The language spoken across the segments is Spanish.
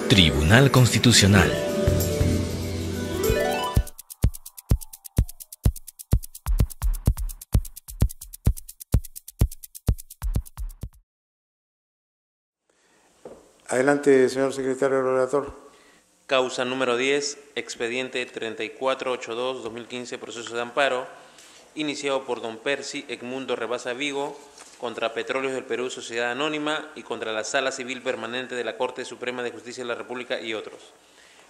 Tribunal Constitucional. Adelante, señor secretario relator. Causa número 10, expediente 3482-2015, proceso de amparo, iniciado por don Percy Edmundo Rebasa Vigo, contra Petróleos del Perú, Sociedad Anónima, y contra la Sala Civil Permanente de la Corte Suprema de Justicia de la República y otros.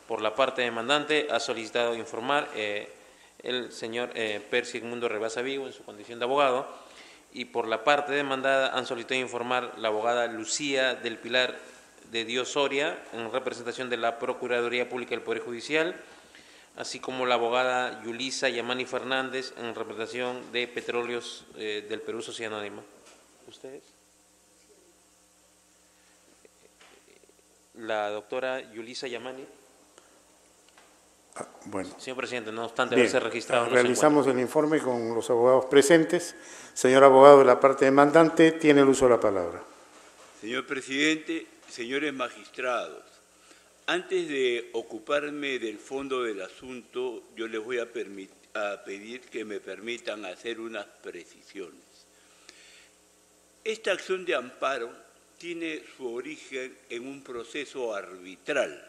Por la parte demandante, ha solicitado informar el señor Percy Edmundo Rebasa Vigo, en su condición de abogado, y por la parte demandada han solicitado informar la abogada Lucía del Pilar de Dios Soria, en representación de la Procuraduría Pública del Poder Judicial, así como la abogada Yulisa Yamani Fernández, en representación de Petróleos del Perú, Sociedad Anónima. ¿Ustedes? La doctora Yulisa Yamani. Bueno. Señor presidente, no obstante haberse registrado... Realizamos el informe con los abogados presentes. Señor abogado de la parte demandante, tiene el uso de la palabra. Señor presidente, señores magistrados, antes de ocuparme del fondo del asunto, yo les voy a pedir que me permitan hacer unas precisiones. Esta acción de amparo tiene su origen en un proceso arbitral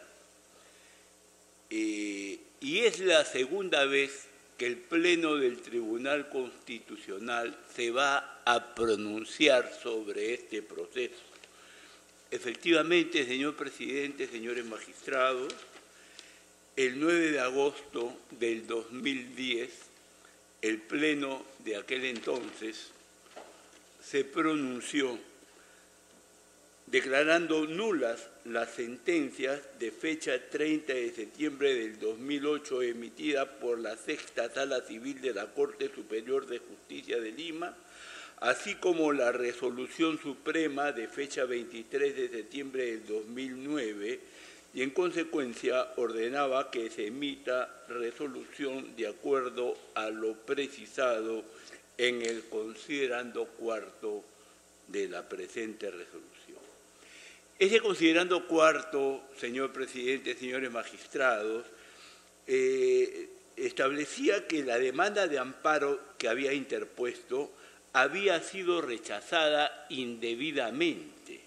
y es la segunda vez que el Pleno del Tribunal Constitucional se va a pronunciar sobre este proceso. Efectivamente, señor presidente, señores magistrados, el 9 de agosto del 2010, el Pleno de aquel entonces se pronunció declarando nulas las sentencias de fecha 30 de septiembre del 2008 emitida por la Sexta Sala Civil de la Corte Superior de Justicia de Lima, así como la Resolución Suprema de fecha 23 de septiembre del 2009, y en consecuencia ordenaba que se emita resolución de acuerdo a lo precisado en el considerando cuarto de la presente resolución. Ese considerando cuarto, señor presidente, señores magistrados, establecía que la demanda de amparo que había interpuesto había sido rechazada indebidamente.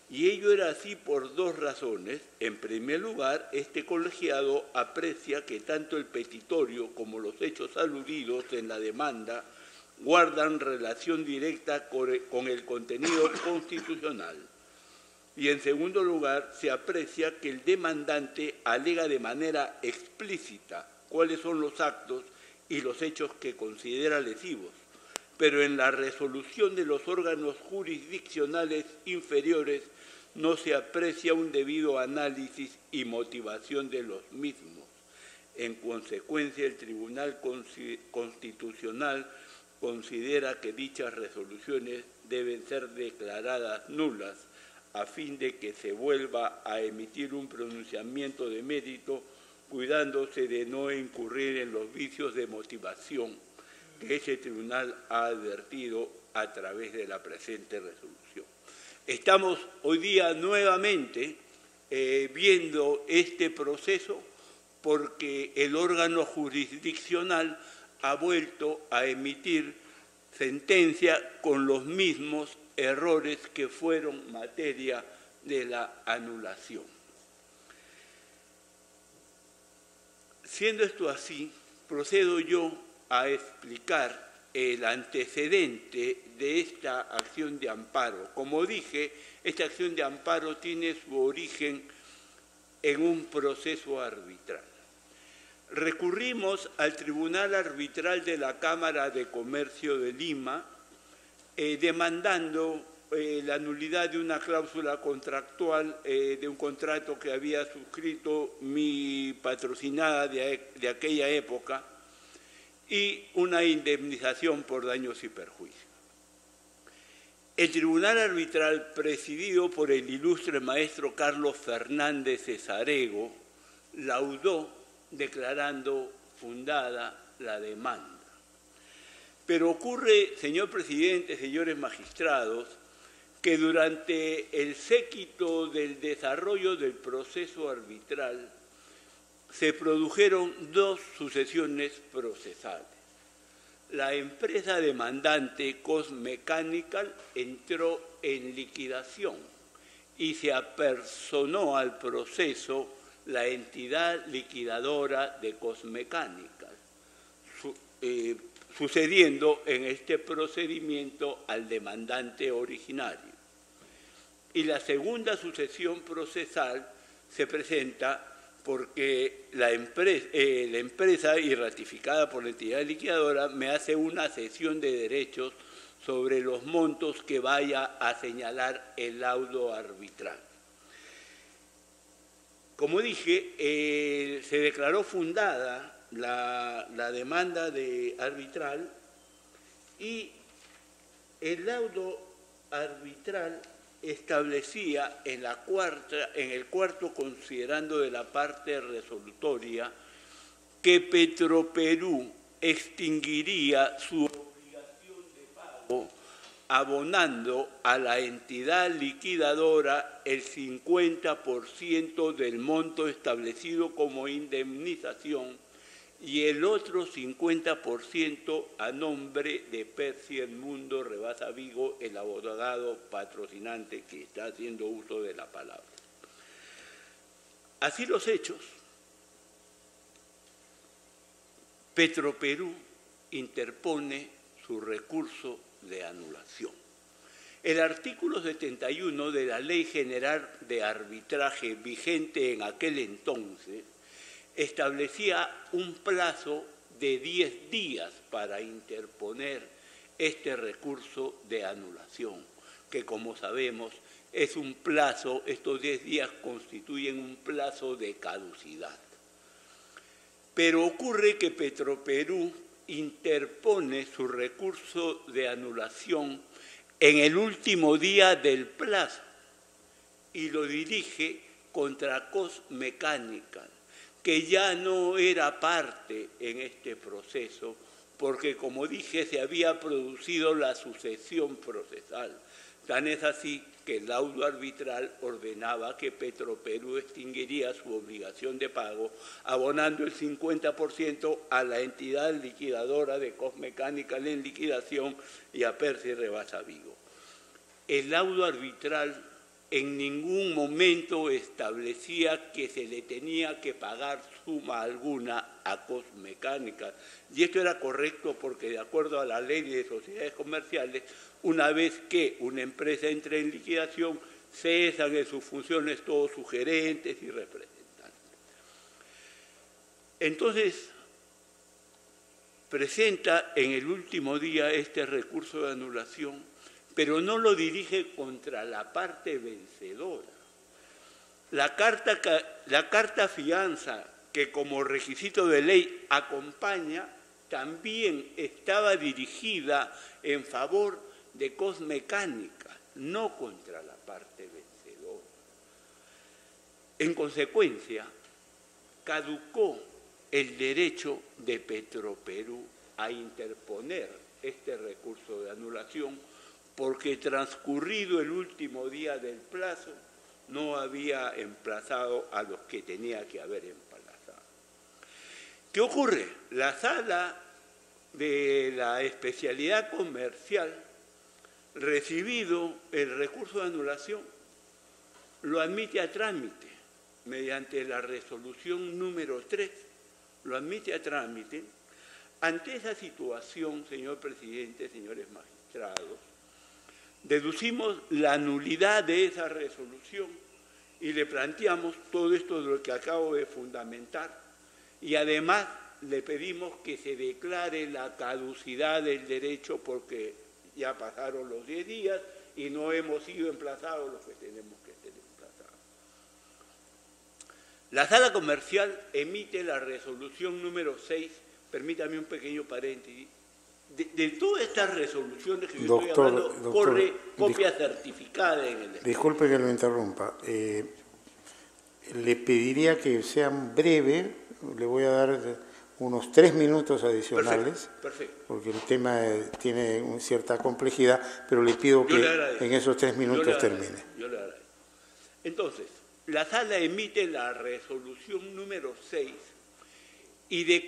Y ello era así por dos razones. En primer lugar, este colegiado aprecia que tanto el petitorio como los hechos aludidos en la demanda guardan relación directa con el contenido constitucional. Y en segundo lugar, se aprecia que el demandante alega de manera explícita cuáles son los actos y los hechos que considera lesivos, pero en la resolución de los órganos jurisdiccionales inferiores no se aprecia un debido análisis y motivación de los mismos. En consecuencia, el Tribunal Constitucional considera que dichas resoluciones deben ser declaradas nulas a fin de que se vuelva a emitir un pronunciamiento de mérito, cuidándose de no incurrir en los vicios de motivación que ese tribunal ha advertido a través de la presente resolución. Estamos hoy día nuevamente viendo este proceso porque el órgano jurisdiccional ha vuelto a emitir sentencia con los mismos errores que fueron materia de la anulación. Siendo esto así, procedo yo a explicar el antecedente de esta acción de amparo. Como dije, esta acción de amparo tiene su origen en un proceso arbitral. Recurrimos al Tribunal Arbitral de la Cámara de Comercio de Lima, demandando la nulidad de una cláusula contractual de un contrato que había suscrito mi patrocinada de aquella época y una indemnización por daños y perjuicios. El Tribunal Arbitral, presidido por el ilustre maestro Carlos Fernández Cesarego, laudó declarando fundada la demanda. Pero ocurre, señor presidente, señores magistrados, que durante el séquito del desarrollo del proceso arbitral se produjeron dos sucesiones procesales. La empresa demandante Cosmechanical entró en liquidación y se apersonó al proceso la entidad liquidadora de Cosmechanical, sucediendo en este procedimiento al demandante originario. Y la segunda sucesión procesal se presenta porque la empresa, y ratificada por la entidad liquidadora, me hace una cesión de derechos sobre los montos que vaya a señalar el laudo arbitral. Como dije, se declaró fundada la demanda arbitral y el laudo arbitral establecía en el cuarto considerando de la parte resolutoria que Petroperú extinguiría su obligación de pago abonando a la entidad liquidadora el 50% del monto establecido como indemnización y el otro 50% a nombre de Percy Edmundo Rebasa Vigo, el abogado patrocinante que está haciendo uso de la palabra. Así los hechos, Petroperú interpone su recurso de anulación. El artículo 71 de la Ley General de Arbitraje vigente en aquel entonces establecía un plazo de 10 días para interponer este recurso de anulación, que como sabemos es un plazo, estos 10 días constituyen un plazo de caducidad. Pero ocurre que Petroperú interpone su recurso de anulación en el último día del plazo y lo dirige contra Cosmechanical, que ya no era parte en este proceso, porque, como dije, se había producido la sucesión procesal. Tan es así que el laudo arbitral ordenaba que Petroperú extinguiría su obligación de pago, abonando el 50% a la entidad liquidadora de Cosmechanical en liquidación y a Percy Rebasa Vigo. El laudo arbitral en ningún momento establecía que se le tenía que pagar suma alguna a Cosmechanical. Y esto era correcto porque, de acuerdo a la ley de sociedades comerciales, una vez que una empresa entra en liquidación, cesan en sus funciones todos sus gerentes y representantes. Entonces, presenta en el último día este recurso de anulación, pero no lo dirige contra la parte vencedora. La carta fianza, que como requisito de ley acompaña, también estaba dirigida en favor de Cosmechanical, no contra la parte vencedora. En consecuencia, caducó el derecho de Petroperú a interponer este recurso de anulación, porque transcurrido el último día del plazo, no había emplazado a los que tenía que haber emplazado. ¿Qué ocurre? La sala de la especialidad comercial, recibido el recurso de anulación, lo admite a trámite mediante la resolución número 3, lo admite a trámite. Ante esa situación, señor presidente, señores magistrados, deducimos la nulidad de esa resolución y le planteamos todo esto de lo que acabo de fundamentar y además le pedimos que se declare la caducidad del derecho porque ya pasaron los 10 días y no hemos sido emplazados los que tenemos que ser emplazados. La sala comercial emite la resolución número 6, permítame un pequeño paréntesis. De todas estas resoluciones que yo estoy hablando, corre copia certificada en el... Disculpe que lo interrumpa. Le pediría que sean breve, le voy a dar unos 3 minutos adicionales, Perfecto. porque el tema tiene cierta complejidad, pero le pido que en esos 3 minutos termine. Yo le agradezco. Entonces, la sala emite la resolución número 6 y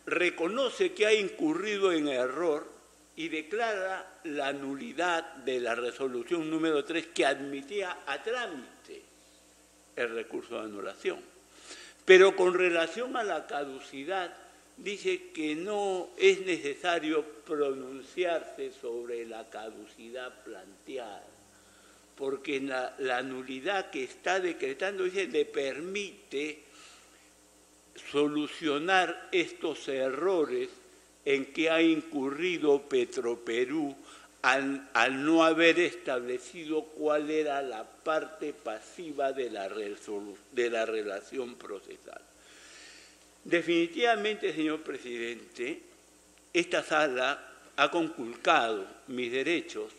reconoce que ha incurrido en error y declara la nulidad de la resolución número 3 que admitía a trámite el recurso de anulación. Pero con relación a la caducidad, dice que no es necesario pronunciarse sobre la caducidad planteada, porque la nulidad que está decretando dice le permite solucionar estos errores en que ha incurrido Petroperú al no haber establecido cuál era la parte pasiva de la relación procesal. Definitivamente, señor presidente, esta sala ha conculcado mis derechos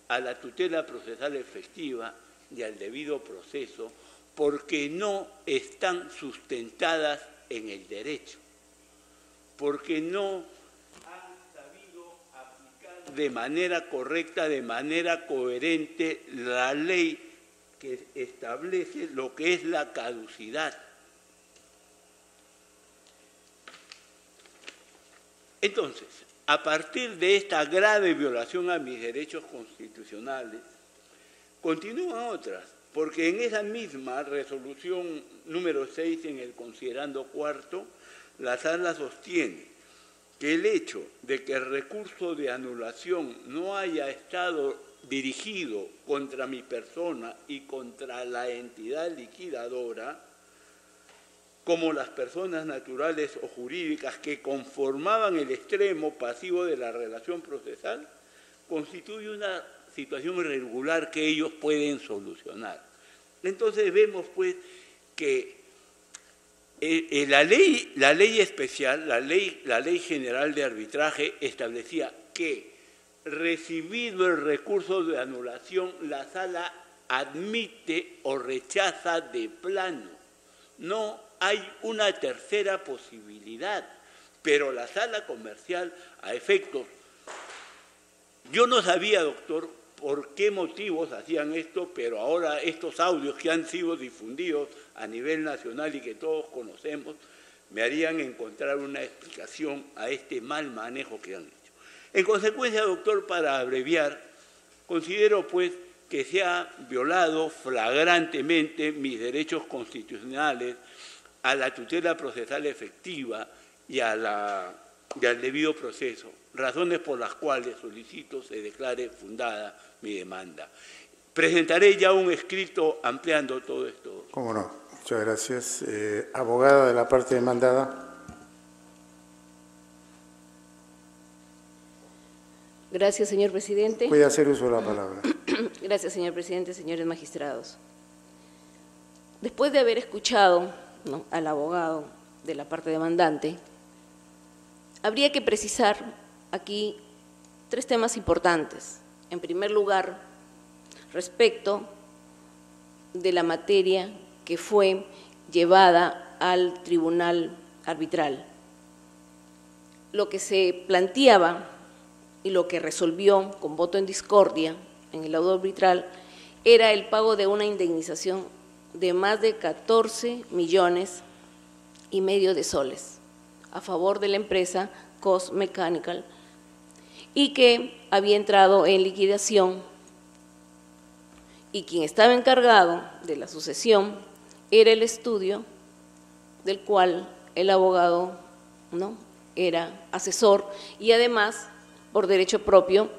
a la tutela procesal efectiva y al debido proceso porque no están sustentadas en el derecho, porque no de manera correcta, de manera coherente, la ley que establece lo que es la caducidad. Entonces, a partir de esta grave violación a mis derechos constitucionales, continúan otras, porque en esa misma resolución número 6, en el considerando cuarto, la sala sostiene que el hecho de que el recurso de anulación no haya estado dirigido contra mi persona y contra la entidad liquidadora, como las personas naturales o jurídicas que conformaban el extremo pasivo de la relación procesal, constituye una situación irregular que ellos pueden solucionar. Entonces vemos pues que la ley especial, la ley general de arbitraje establecía que recibido el recurso de anulación, la sala admite o rechaza de plano. No hay una tercera posibilidad, pero la sala comercial a efectos. Yo no sabía, doctor, por qué motivos hacían esto, pero ahora estos audios que han sido difundidos a nivel nacional y que todos conocemos, me harían encontrar una explicación a este mal manejo que han hecho. En consecuencia, doctor, para abreviar, considero pues que se ha violado flagrantemente mis derechos constitucionales a la tutela procesal efectiva y al debido proceso, razones por las cuales solicito se declare fundada mi demanda. Presentaré ya un escrito ampliando todo esto. Cómo no, muchas gracias. Abogada de la parte demandada. Gracias, señor presidente. Puede hacer uso de la palabra. Gracias, señor presidente, señores magistrados. Después de haber escuchado, ¿no?, al abogado de la parte demandante, habría que precisar aquí 3 temas importantes. En primer lugar, respecto de la materia que fue llevada al tribunal arbitral. Lo que se planteaba y lo que resolvió con voto en discordia en el laudo arbitral era el pago de una indemnización de más de 14,5 millones de soles a favor de la empresa COS Mechanical y que había entrado en liquidación, y quien estaba encargado de la sucesión era el estudio del cual el abogado, ¿no?, era asesor y además por derecho propio,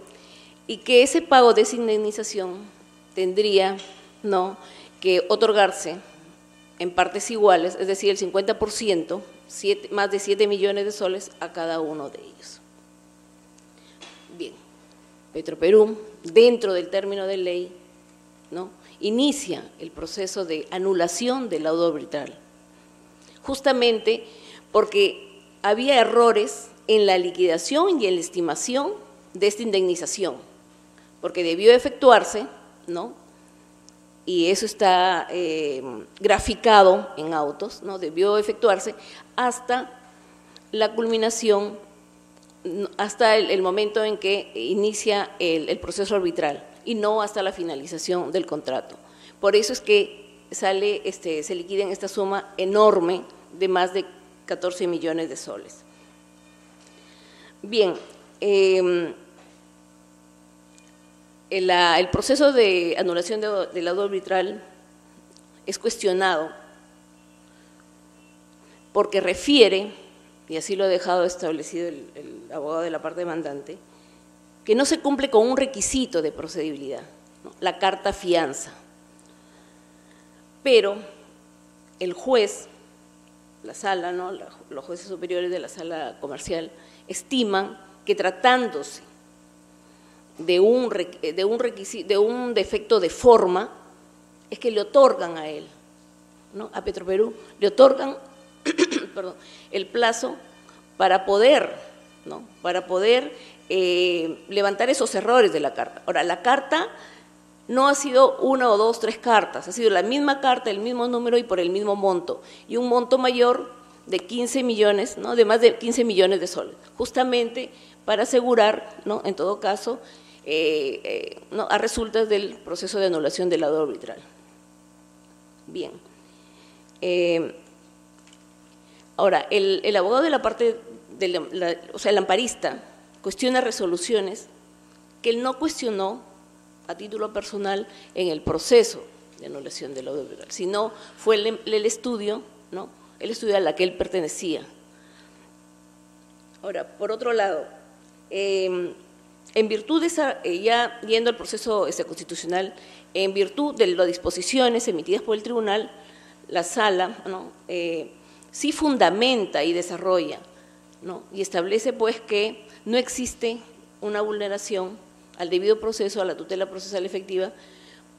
y que ese pago de esa indemnización tendría, ¿no?, que otorgarse en partes iguales, es decir, el 50%, más de 7 millones de soles a cada uno de ellos. Bien, Petroperú, dentro del término de ley, ¿no?, inicia el proceso de anulación del laudo arbitral, justamente porque había errores en la liquidación y en la estimación de esta indemnización, porque debió efectuarse, ¿no?, y eso está graficado en autos, ¿no?, debió efectuarse hasta la culminación hasta el momento en que inicia el proceso arbitral y no hasta la finalización del contrato. Por eso es que se liquida en esta suma enorme de más de 14 millones de soles. Bien, el proceso de anulación del laudo arbitral es cuestionado porque refiere, y así lo ha dejado establecido el abogado de la parte demandante, que no se cumple con un requisito de procedibilidad, ¿no? La carta fianza. Pero el juez, la sala, ¿no? Los jueces superiores de la sala comercial estiman que tratándose de un defecto de forma, es que le otorgan a él, ¿no? A Petroperú, le otorgan perdón, el plazo para poder, ¿no? Para poder levantar esos errores de la carta. Ahora, la carta no ha sido una o dos, tres cartas, ha sido la misma carta, el mismo número y por el mismo monto, y un monto mayor de 15 millones, ¿no? De más de 15 millones de soles, justamente para asegurar, ¿no? En todo caso, ¿no? A resultas del proceso de anulación del laudo arbitral. Bien. Ahora, el abogado de la parte, o sea, el amparista, cuestiona resoluciones que él no cuestionó a título personal en el proceso de anulación del laudo arbitral, sino fue el estudio, ¿no? El estudio a la que él pertenecía. Ahora, por otro lado, en virtud de esa, ya yendo al proceso constitucional, en virtud de las disposiciones emitidas por el tribunal, la sala, ¿no? Sí fundamenta y desarrolla, ¿no? Y establece pues que no existe una vulneración al debido proceso, a la tutela procesal efectiva,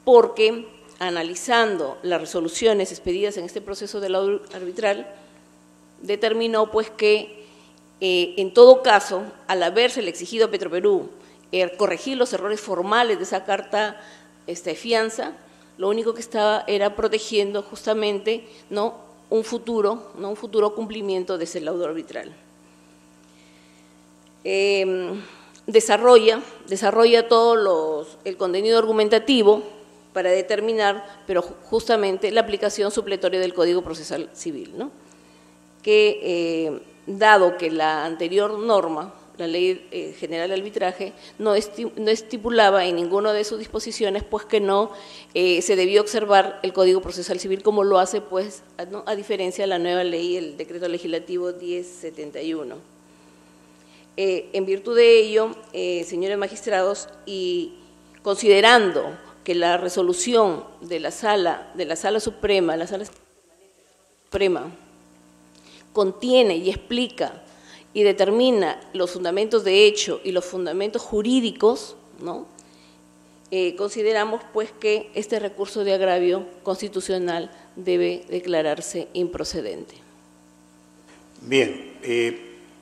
porque analizando las resoluciones expedidas en este proceso de laudo arbitral, determinó pues que en todo caso, al habérsele exigido a Petroperú corregir los errores formales de esa carta fianza, lo único que estaba era protegiendo justamente, ¿no? un futuro cumplimiento de ese laudo arbitral. Desarrolla todo el contenido argumentativo para determinar, pero justamente la aplicación supletoria del Código Procesal Civil, ¿no? Que dado que la anterior norma, la Ley General de Arbitraje, no estipulaba en ninguna de sus disposiciones, pues que no se debió observar el Código Procesal Civil como lo hace, pues, ¿no? A diferencia de la nueva ley, el Decreto Legislativo 1071. En virtud de ello, señores magistrados, y considerando que la resolución de la Sala Suprema, contiene y explica y determina los fundamentos de hecho y los fundamentos jurídicos, ¿no? Consideramos pues que este recurso de agravio constitucional debe declararse improcedente. Bien,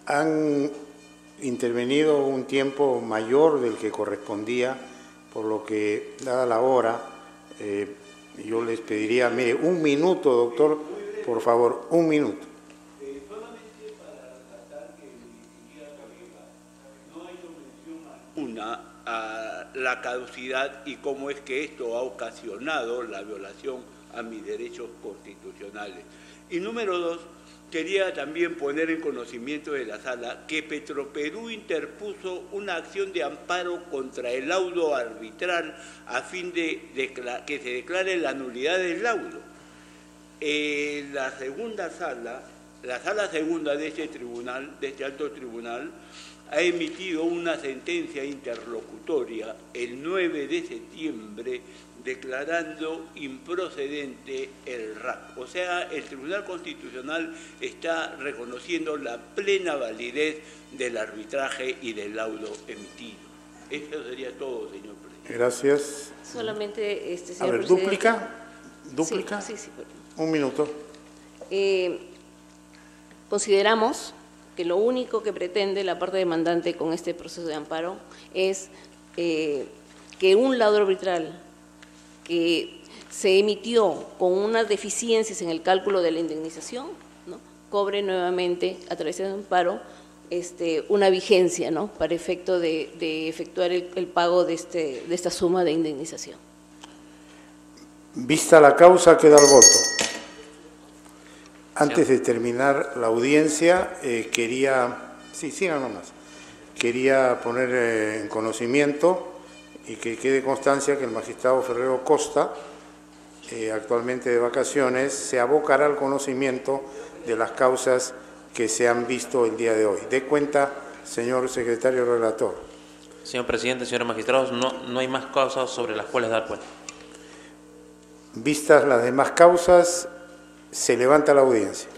han intervenido un tiempo mayor del que correspondía, por lo que, dada la hora, yo les pediría, mire, un minuto, doctor, por favor, un minuto. A la caducidad y cómo es que esto ha ocasionado la violación a mis derechos constitucionales. Y número dos, quería también poner en conocimiento de la sala que Petroperú interpuso una acción de amparo contra el laudo arbitral a fin de que se declare la nulidad del laudo. La segunda sala, la sala segunda de este tribunal, de este alto tribunal, ha emitido una sentencia interlocutoria el 9 de septiembre declarando improcedente el RAC. O sea, el Tribunal Constitucional está reconociendo la plena validez del arbitraje y del laudo emitido. Eso sería todo, señor presidente. Gracias. Solamente, señor a ver, presidente. ¿Dúplica? Sí. Un minuto. Consideramos que lo único que pretende la parte demandante con este proceso de amparo es que un laudo arbitral que se emitió con unas deficiencias en el cálculo de la indemnización, ¿no? cobre nuevamente, a través de amparo, una vigencia, ¿no?, para efecto de efectuar el pago de esta suma de indemnización. Vista la causa, queda el voto. Antes de terminar la audiencia, quería poner en conocimiento y que quede constancia que el magistrado Ferrero Costa, actualmente de vacaciones, se abocará al conocimiento de las causas que se han visto el día de hoy. De cuenta, señor secretario relator. Señor presidente, señores magistrados, no hay más causas sobre las cuales dar cuenta. Vistas las demás causas, se levanta la audiencia.